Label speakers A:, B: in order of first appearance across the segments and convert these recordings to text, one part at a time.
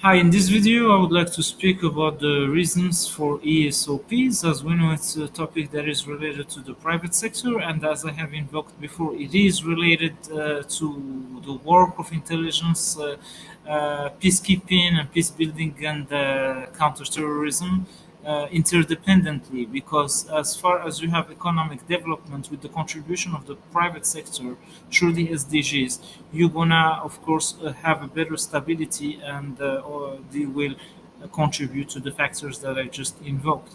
A: Hi, in this video, I would like to speak about the reasons for ESOPs. As we know, it's a topic that is related to the private sector, and as I have invoked before, it is related to the work of intelligence, peacekeeping, and peace building, and counterterrorism interdependently. Because as far as you have economic development with the contribution of the private sector through the SDGs, you're gonna, of course, have a better stability, and or they will contribute to the factors that I just invoked.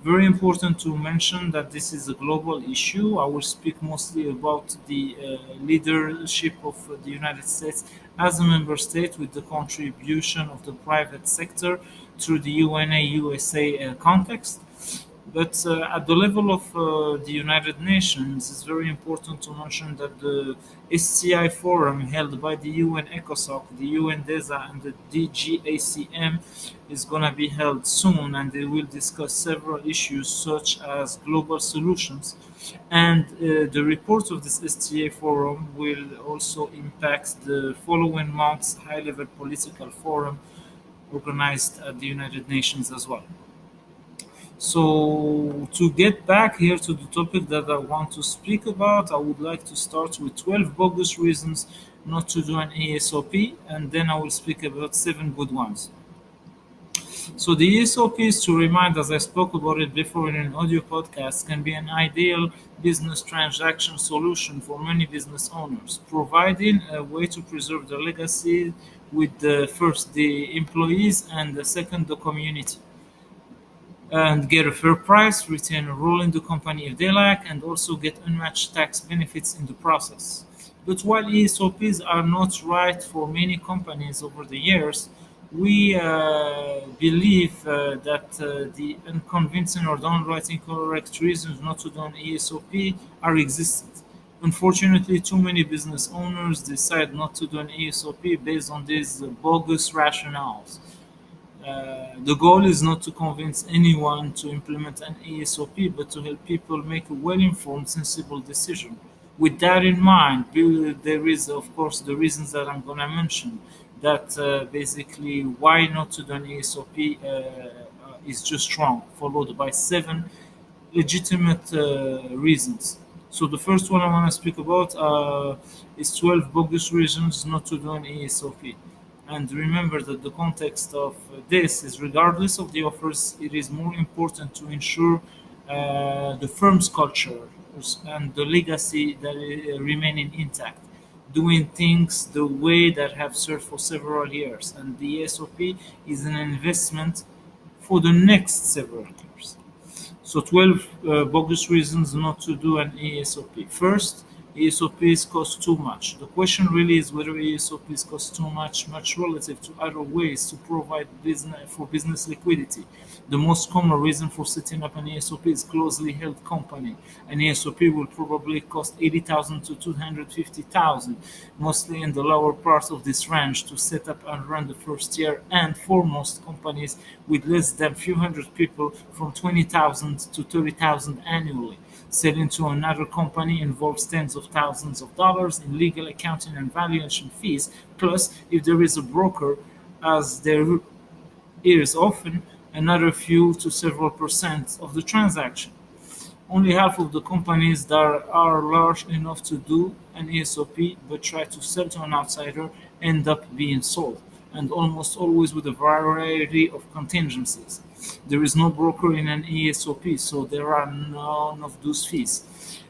A: Very important to mention that this is a global issue. I will speak mostly about the leadership of the United States as a member state with the contribution of the private sector through the UNA USA context. But at the level of the United Nations, it's very important to mention that the STI forum held by the UN ECOSOC, the UN DESA, and the DGACM is going to be held soon, and they will discuss several issues such as global solutions. And the report of this STA forum will also impact the following month's high level political forum organized at the United Nations as well. So, to get back here to the topic that I want to speak about, I would like to start with 12 bogus reasons not to do an ESOP, and then I will speak about 7 good ones. So, the ESOP is to remind, as I spoke about it before in an audio podcast, can be an ideal business transaction solution for many business owners, providing a way to preserve their legacy with the first the employees and the second the community, and get a fair price, retain a role in the company if they like, and also get unmatched tax benefits in the process. But while ESOPs are not right for many companies over the years, we believe that the unconvincing or downright incorrect reasons not to do an ESOP are existent. Unfortunately, too many business owners decide not to do an ESOP based on these bogus rationales. The goal is not to convince anyone to implement an ESOP, but to help people make a well-informed, sensible decision. With that in mind, there is, of course, the reasons that I'm going to mention. That basically why not to do an ESOP is just wrong, followed by 7 legitimate reasons. So the first one I want to speak about is 12 bogus reasons not to do an ESOP. And remember that the context of this is regardless of the offers, it is more important to ensure the firm's culture and the legacy that remaining intact, doing things the way that have served for several years. And the ESOP is an investment for the next several years. So 12 bogus reasons not to do an ESOP. First, ESOPs cost too much. The question really is whether ESOPs cost too much relative to other ways to provide business liquidity. The most common reason for setting up an ESOP is closely held company. An ESOP will probably cost 80,000 to 250,000, mostly in the lower part of this range to set up and run the first year, and for most companies with less than few hundred people from 20,000 to 30,000 annually. Selling to another company involves tens of thousands of dollars in legal, accounting, and valuation fees. Plus, if there is a broker, as there is often, another few to several percent of the transaction. Only half of the companies that are large enough to do an ESOP but try to sell to an outsider end up being sold, and almost always with a variety of contingencies. There is no broker in an ESOP, so there are none of those fees.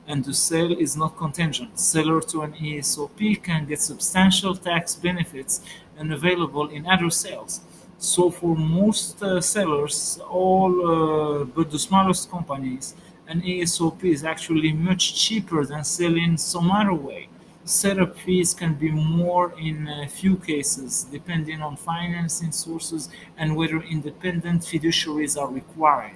A: And the sale is not contingent. Seller to an ESOP can get substantial tax benefits unavailable in other sales. So for most sellers, all but the smallest companies, an ESOP is actually much cheaper than selling some other way. Setup fees can be more in a few cases, depending on financing sources and whether independent fiduciaries are required.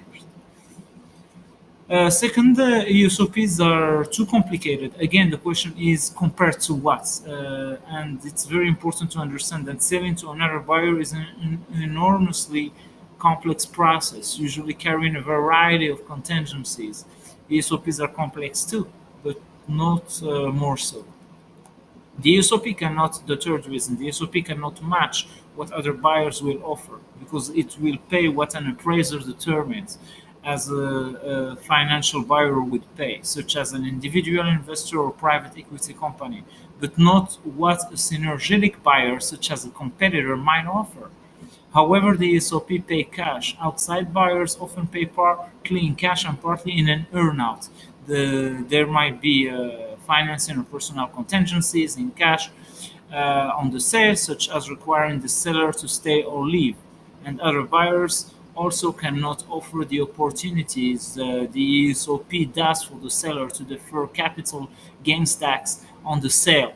A: Second, ESOPs are too complicated. Again, the question is compared to what? And it's very important to understand that selling to another buyer is an enormously complex process, usually carrying a variety of contingencies. ESOPs are complex too, but not more so. The third reason, the ESOP cannot match what other buyers will offer because it will pay what an appraiser determines as a financial buyer would pay, such as an individual investor or private equity company, but not what a synergetic buyer, such as a competitor, might offer. However, the ESOP pay cash. Outside buyers often pay partly in cash and partly in an earnout. There might be financing or personal contingencies in cash on the sale, such as requiring the seller to stay or leave. And other buyers also cannot offer the opportunities the ESOP does for the seller to defer capital gains tax on the sale.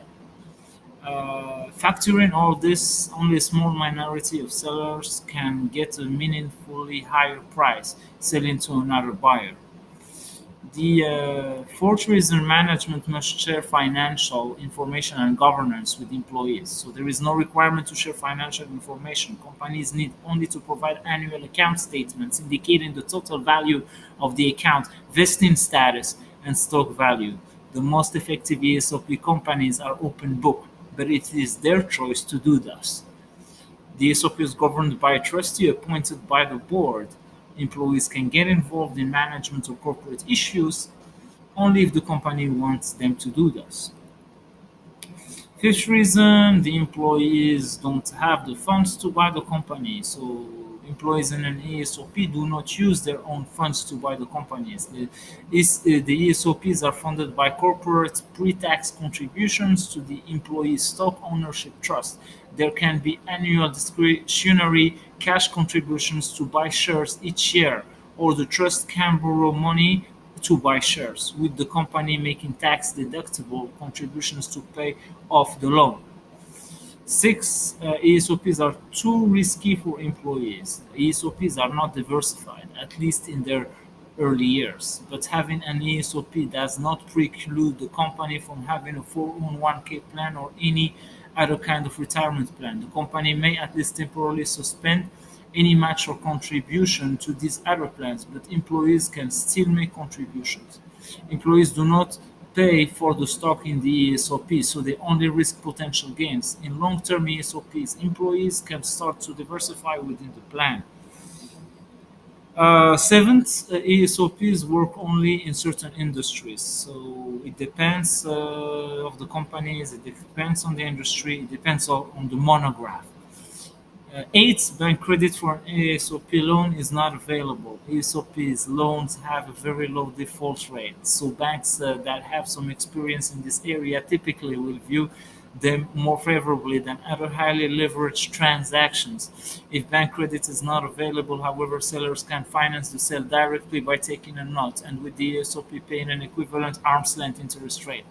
A: Factoring all this, only a small minority of sellers can get a meaningfully higher price selling to another buyer. The fourth reason management must share financial information and governance with employees. So there is no requirement to share financial information. Companies need only to provide annual account statements indicating the total value of the account, vesting status, and stock value. The most effective ESOP companies are open book, but it is their choice to do thus. The ESOP is governed by a trustee appointed by the board. Employees can get involved in management or corporate issues only if the company wants them to do this. Fifth reason, the employees don't have the funds to buy the company. So employees in an ESOP do not use their own funds to buy the companies. The ESOPs are funded by corporate pre-tax contributions to the employee stock ownership trust. There can be annual discretionary cash contributions to buy shares each year, or the trust can borrow money to buy shares, with the company making tax-deductible contributions to pay off the loan. Six, ESOPs are too risky for employees. ESOPs are not diversified, at least in their early years. But having an ESOP does not preclude the company from having a 401k plan or any other kind of retirement plan. The company may at least temporarily suspend any match or contribution to these other plans, but employees can still make contributions. Employees do not pay for the stock in the ESOP, so they only risk potential gains. In long-term ESOPs, employees can start to diversify within the plan. Seventh, ESOPs work only in certain industries, so it depends of the companies, it depends on the industry, it depends on the monograph. Eight, bank credit for an ESOP loan is not available. ESOP's loans have a very low default rate, so banks that have some experience in this area typically will view them more favorably than other highly leveraged transactions. If bank credit is not available, however, sellers can finance the sale directly by taking a note and with the ESOP paying an equivalent arm's length interest rate.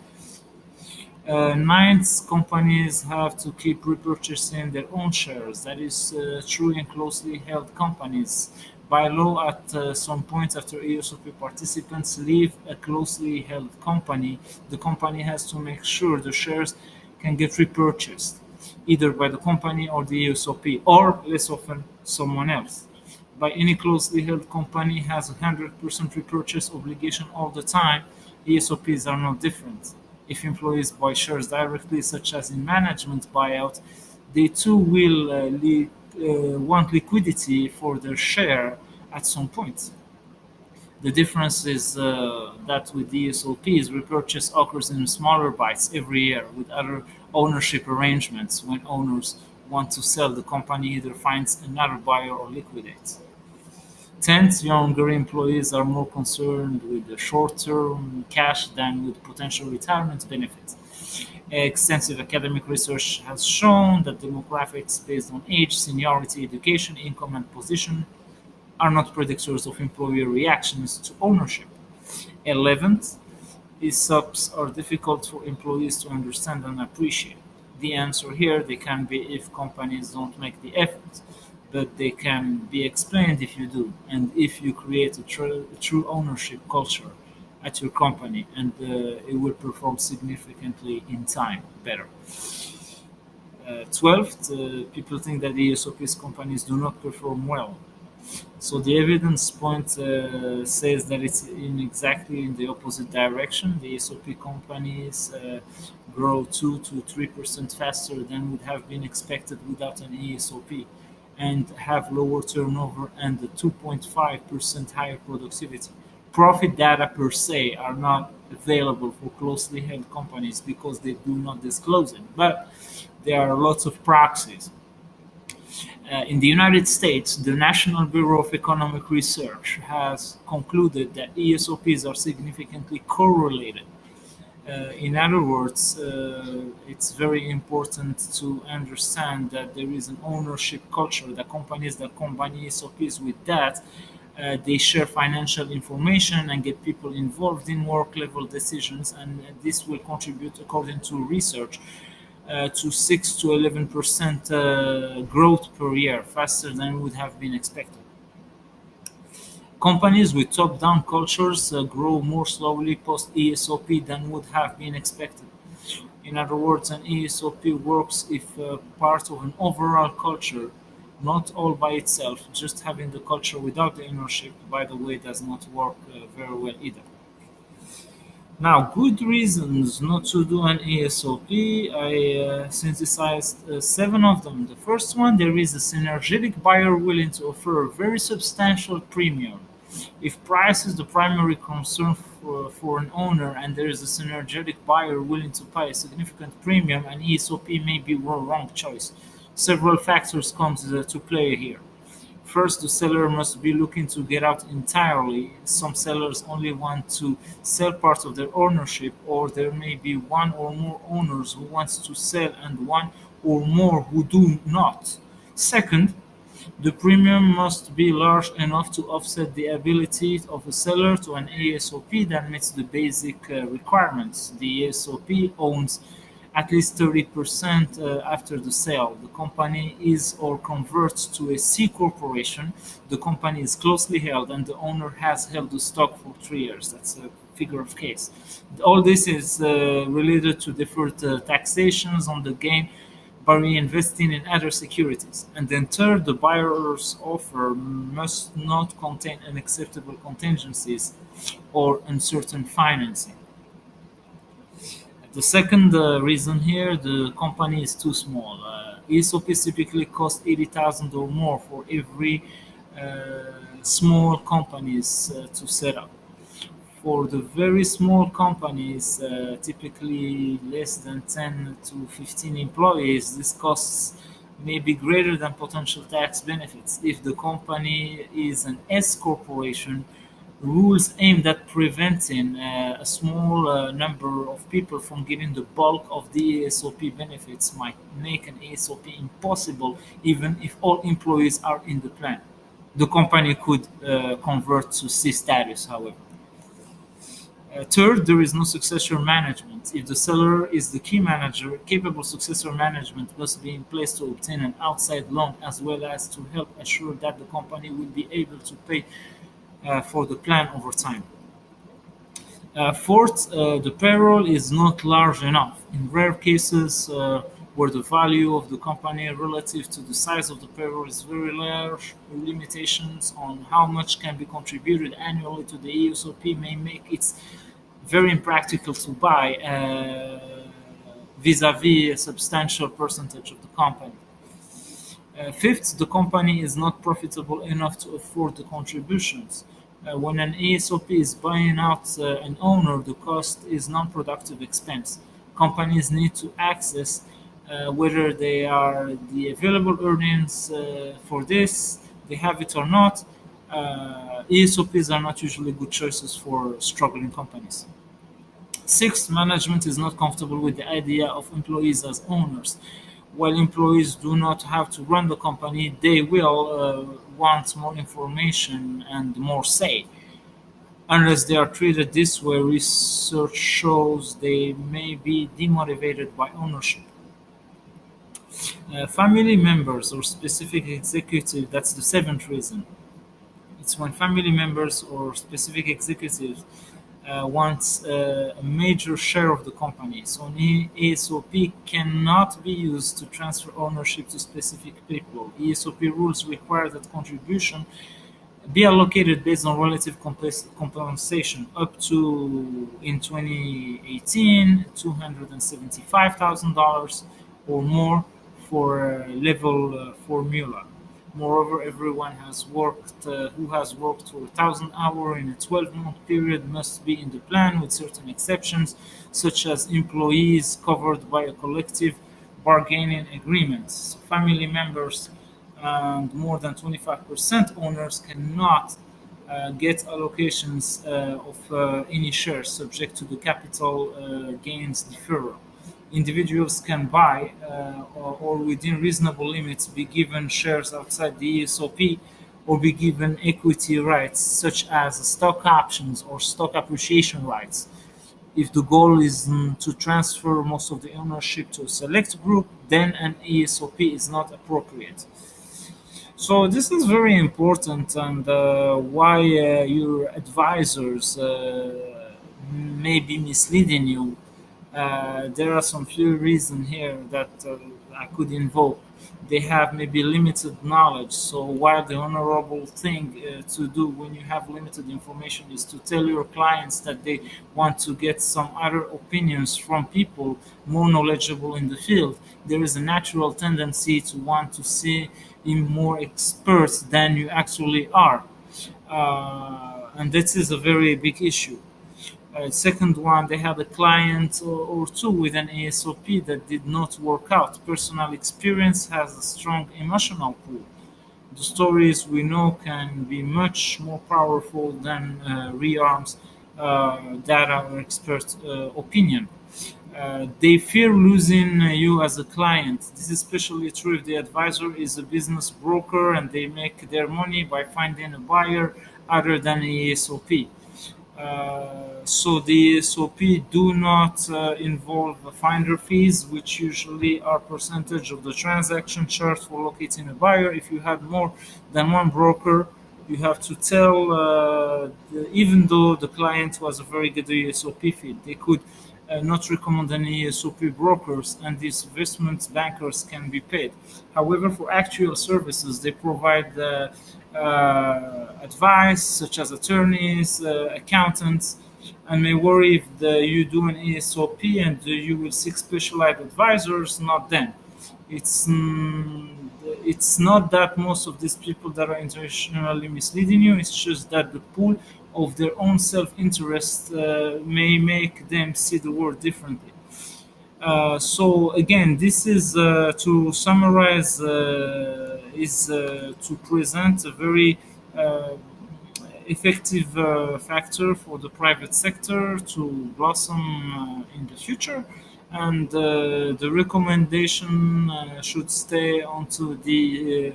A: Ninth, companies have to keep repurchasing their own shares. That is true in closely held companies. By law, at some point after ESOP participants leave a closely held company, the company has to make sure the shares can get repurchased, either by the company or the ESOP, or less often, someone else. By any closely held company has a 100% repurchase obligation all the time. ESOPs are no different. If employees buy shares directly, such as in management buyout, they too will want liquidity for their share at some point. The difference is that with the ESOPs, repurchase occurs in smaller bites every year with other ownership arrangements when owners want to sell the company either finds another buyer or liquidates. Tenth, younger employees are more concerned with the short-term cash than with potential retirement benefits. Extensive academic research has shown that demographics based on age, seniority, education, income, and position are not predictors of employee reactions to ownership. 11th, ESOPs are difficult for employees to understand and appreciate. The answer here they can be if companies don't make the effort, but they can be explained if you do, and if you create a true ownership culture at your company, and it will perform significantly in time better. 12th, people think that the ESOPs companies do not perform well. So the evidence point says that it's in exactly in the opposite direction. The ESOP companies grow 2 to 3% faster than would have been expected without an ESOP, and have lower turnover and a 2.5% higher productivity. Profit data per se are not available for closely held companies because they do not disclose it, but there are lots of proxies. In the United States, the National Bureau of Economic Research has concluded that ESOPs are significantly correlated. In other words, it's very important to understand that there is an ownership culture. The companies that combine ESOPs with that, they share financial information and get people involved in work level decisions, and this will contribute, according to research, to 6 to 11% growth per year, faster than would have been expected. Companies with top-down cultures grow more slowly post-ESOP than would have been expected. In other words, an ESOP works if part of an overall culture, not all by itself. Just having the culture without the ownership, by the way, does not work very well either. Now, good reasons not to do an ESOP. I synthesized seven of them. The first one, there is a synergetic buyer willing to offer a very substantial premium. If price is the primary concern for an owner and there is a synergetic buyer willing to pay a significant premium, an ESOP may be a wrong choice. Several factors come to play here. First, the seller must be looking to get out entirely. Some sellers only want to sell part of their ownership, or there may be one or more owners who wants to sell and one or more who do not. Second, the premium must be large enough to offset the ability of a seller to an ESOP that meets the basic requirements. The ESOP owns at least 30% after the sale. The company is or converts to a C corporation. The company is closely held and the owner has held the stock for 3 years. That's a figure of case. All this is related to deferred taxations on the gain by reinvesting in other securities. And then third, the buyer's offer must not contain unacceptable contingencies or uncertain financing. The second reason here, the company is too small. ESOPs typically cost 80,000 or more for every small companies to set up. For the very small companies, typically less than 10 to 15 employees, this costs may be greater than potential tax benefits. If the company is an S corporation, rules aimed at preventing a small number of people from getting the bulk of the ESOP benefits might make an ESOP impossible even if all employees are in the plan. The company could convert to C status, however. Third, there is no successor management. If the seller is the key manager, capable successor management must be in place to obtain an outside loan as well as to help assure that the company will be able to pay for the plan over time. Fourth, the payroll is not large enough. In rare cases where the value of the company relative to the size of the payroll is very large, limitations on how much can be contributed annually to the ESOP may make it very impractical to buy vis-a-vis a substantial percentage of the company. Fifth, the company is not profitable enough to afford the contributions. When an ESOP is buying out an owner, the cost is non-productive expense. Companies need to access whether they are the available earnings for this, they have it or not. ESOPs are not usually good choices for struggling companies. Sixth, management is not comfortable with the idea of employees as owners. While employees do not have to run the company, they will want more information and more say. Unless they are treated this way, research shows they may be demotivated by ownership. Family members or specific executive, that's the seventh reason. It's when family members or specific executives wants a major share of the company. So an ESOP cannot be used to transfer ownership to specific people. ESOP rules require that contribution be allocated based on relative compensation up to in 2018 $275,000 or more for level formula. Moreover, everyone has worked who has worked for 1,000 hours in a 12-month period must be in the plan, with certain exceptions, such as employees covered by a collective bargaining agreement. So family members and more than 25% owners cannot get allocations of any shares subject to the capital gains deferral. Individuals can buy or within reasonable limits be given shares outside the ESOP or be given equity rights such as stock options or stock appreciation rights. If the goal is to transfer most of the ownership to a select group, then an ESOP is not appropriate. So this is very important, and why your advisors may be misleading you. There are some few reasons here that I could invoke. They have maybe limited knowledge. So while the honorable thing to do when you have limited information is to tell your clients that they want to get some other opinions from people more knowledgeable in the field, there is a natural tendency to want to see in more experts than you actually are. And this is a very big issue. Second one, they had a client or two with an ASOP that did not work out. Personal experience has a strong emotional pull. The stories we know can be much more powerful than rearms data or expert opinion. They fear losing you as a client. This is especially true if the advisor is a business broker and they make their money by finding a buyer other than a ESOP. So the SOP do not involve finder fees, which usually are percentage of the transaction charged for locating a buyer. If you had more than one broker, you have to tell, even though the client was a very good ESOP feed, they could not recommend any ESOP brokers, and these investment bankers can be paid. However, for actual services, they provide advice, such as attorneys, accountants, and may worry if you do an ESOP and you will seek specialized advisors, not them. It's it's not that most of these people that are intentionally misleading you. It's just that the pool of their own self-interest may make them see the world differently. So again, this is to summarize, is to present a very uh, effective factor for the private sector to blossom in the future. And the recommendation should stay onto the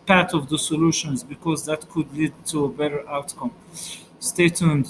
A: path of the solutions because that could lead to a better outcome. Stay tuned.